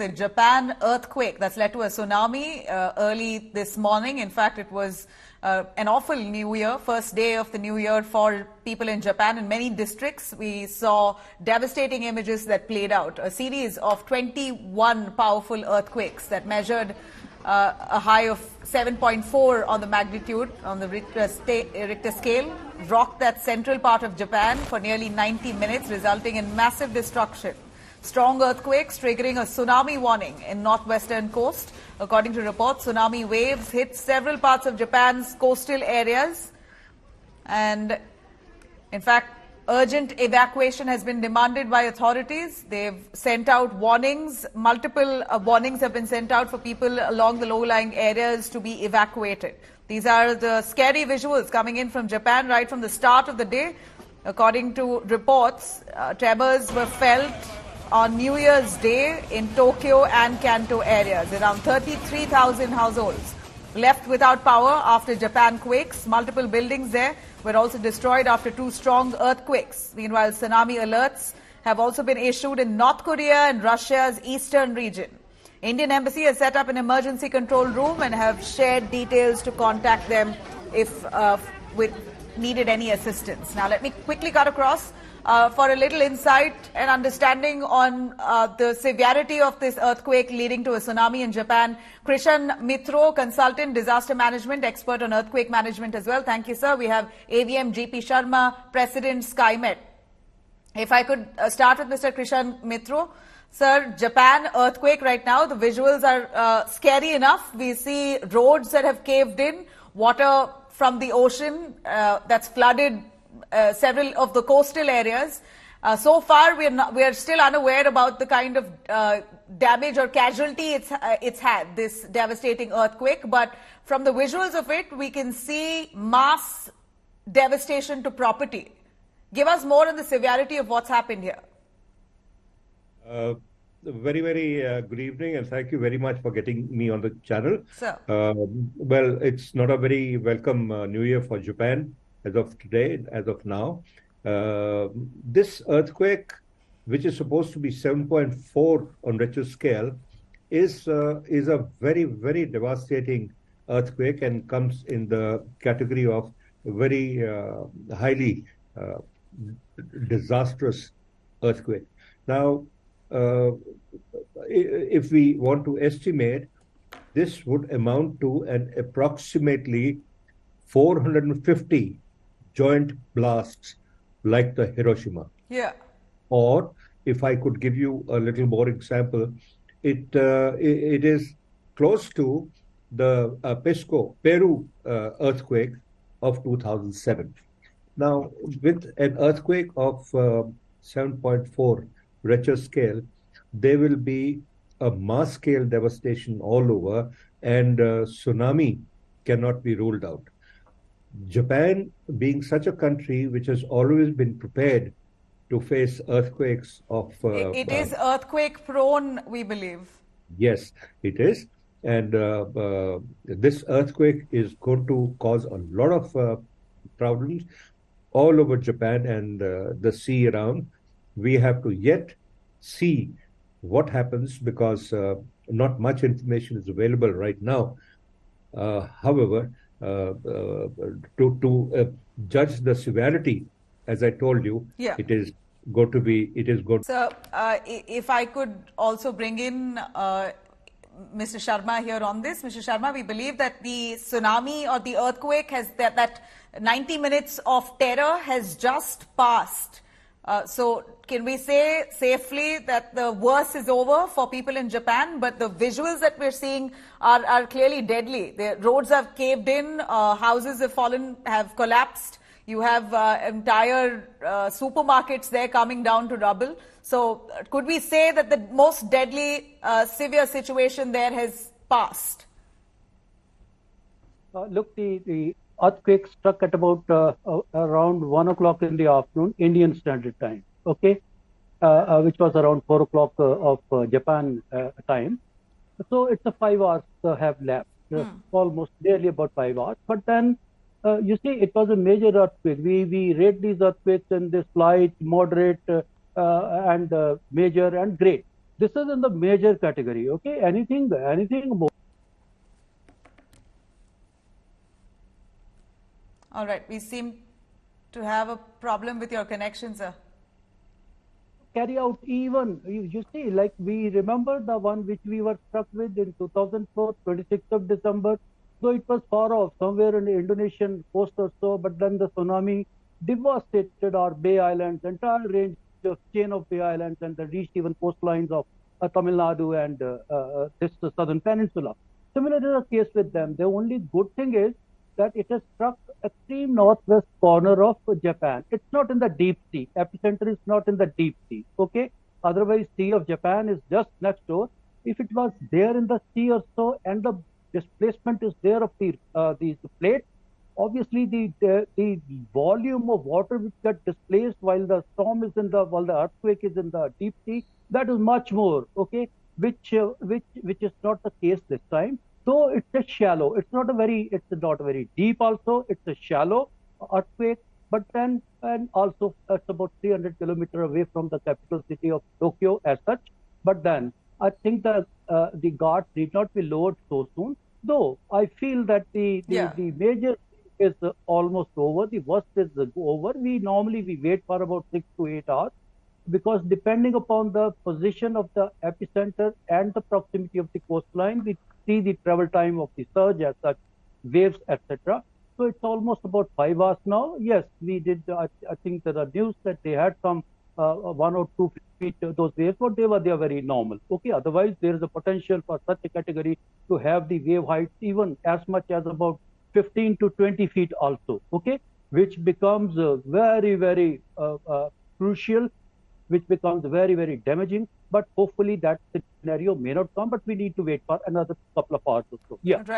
The Japan earthquake that's led to a tsunami early this morning. In fact, it was an awful new year, first day of the new year for people in Japan. In many districts, we saw devastating images that played out. A series of 21 powerful earthquakes that measured a high of 7.4 on the magnitude on the Richter scale rocked that central part of Japan for nearly 90 minutes, resulting in massive destruction. Strong earthquakes triggering a tsunami warning in northwestern coast. According to reports, tsunami waves hit several parts of Japan's coastal areas. And in fact, urgent evacuation has been demanded by authorities. They've sent out warnings. Multiple warnings have been sent out for people along the low-lying areas to be evacuated. These are the scary visuals coming in from Japan right from the start of the day. According to reports, tremors were felt on New Year's Day in Tokyo and Kanto areas. Around 33,000 households left without power after Japan quakes. Multiple buildings there were also destroyed after two strong earthquakes. Meanwhile, tsunami alerts have also been issued in North Korea and Russia's eastern region. Indian Embassy has set up an emergency control room and have shared details to contact them if needed any assistance. Now, let me quickly cut across for a little insight and understanding on the severity of this earthquake leading to a tsunami in Japan. Krishan Mitro, consultant, disaster management, expert on earthquake management as well. Thank you, sir. We have AVM GP Sharma, President, SkyMet. If I could start with Mr. Krishan Mitro. Sir, Japan earthquake right now, the visuals are scary enough. We see roads that have caved in, water from the ocean that's flooded several of the coastal areas. So far, we are still unaware about the kind of damage or casualty it's had, this devastating earthquake. But from the visuals of it, we can see mass devastation to property. Give us more on the severity of what's happened here. Very good evening, and thank you very much for getting me on the channel. Sir. Well, it's not a very welcome New Year for Japan as of today, as of now. This earthquake, which is supposed to be 7.4 on Richter scale, is a very devastating earthquake and comes in the category of very highly disastrous earthquake. Now, if we want to estimate, this would amount to an approximately 450 joint blasts like the Hiroshima. Yeah. Or if I could give you a little more example, it is close to the Peru earthquake of 2007. Now, with an earthquake of 7.4 Richter scale, there will be a mass scale devastation all over, and tsunami cannot be ruled out. Japan, being such a country which has always been prepared to face earthquakes of... it is earthquake prone, we believe. Yes, it is. And this earthquake is going to cause a lot of problems all over Japan and the sea around. We have to yet see what happens because not much information is available right now. However, to judge the severity, as I told you, yeah, it is going to be, So, if I could also bring in Mr. Sharma here on this. Mr. Sharma, we believe that the tsunami or the earthquake has that 90 minutes of terror has just passed. So can we say safely that the worst is over for people in Japan? But the visuals that we're seeing are clearly deadly. The roads have caved in, houses have fallen, have collapsed. You have entire supermarkets there coming down to rubble. So could we say that the most deadly, severe situation there has passed? Look, the earthquake struck at about around 1 o'clock in the afternoon, Indian Standard Time, okay, which was around 4 o'clock of Japan time. So it's a 5 hours have left, almost nearly about 5 hours. But then, you see, it was a major earthquake. We rate these earthquakes in this slight, moderate, and major and great. This is in the major category. Okay, anything more. All right, we seem to have a problem with your connection, sir. Carry out even, you see, like we remember the one which we were struck with in 2004, 26th of December. So it was far off, somewhere in the Indonesian coast or so, but then the tsunami devastated our Bay Islands, entire range of chain of Bay Islands, and they reached even coastlines of Tamil Nadu and this southern peninsula. Similar is the case with them. The only good thing is that it has struck extreme northwest corner of Japan. It's not in the deep sea. Epicenter is not in the deep sea. Okay. Otherwise, Sea of Japan is just next door. If it was there in the sea or so, and the displacement is there of the plate, obviously the volume of water which got displaced while the earthquake is in the deep sea, that is much more. Okay, which is not the case this time. So it's a shallow. It's not a very deep. Also, it's a shallow earthquake. But then, and also it's about 300 kilometers away from the capital city of Tokyo as such. But then, I think the guards need not be lowered so soon. Though I feel that the major is almost over. The worst is over. We wait for about 6 to 8 hours, because depending upon the position of the epicenter and the proximity of the coastline, we see the travel time of the surge as such, waves, etc. So it's almost about 5 hours now. Yes, we did. I think there are news that they had some 1 or 2 feet those waves, but they are very normal. Okay. Otherwise, there is a potential for such a category to have the wave heights even as much as about 15 to 20 feet also. Okay, which becomes very crucial, which becomes very damaging. But hopefully that scenario may not come, but we need to wait for another couple of hours or so. Yeah. Right.